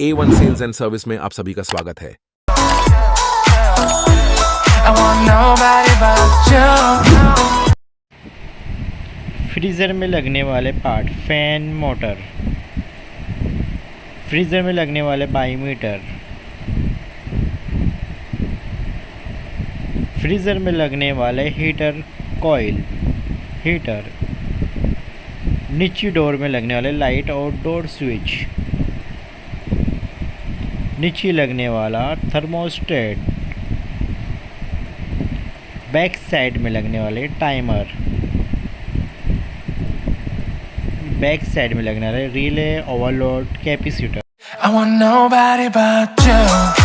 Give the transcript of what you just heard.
A1 sales and service में आप सभी का स्वागत है। फ्रीज़र में लगने वाले पार्ट, फैन, मोटर, फ्रीज़र में लगने वाले बायोमीटर, फ्रीज़र में लगने वाले हीटर कॉइल, हीटर, नीचे डोर में लगने वाले लाइट और डोर स्विच, नीचे लगने वाला थर्मोस्टेट, बैक साइड में लगने वाले टाइमर, बैक साइड में लगने वाले relay, overload, capacitor. I want nobody but you.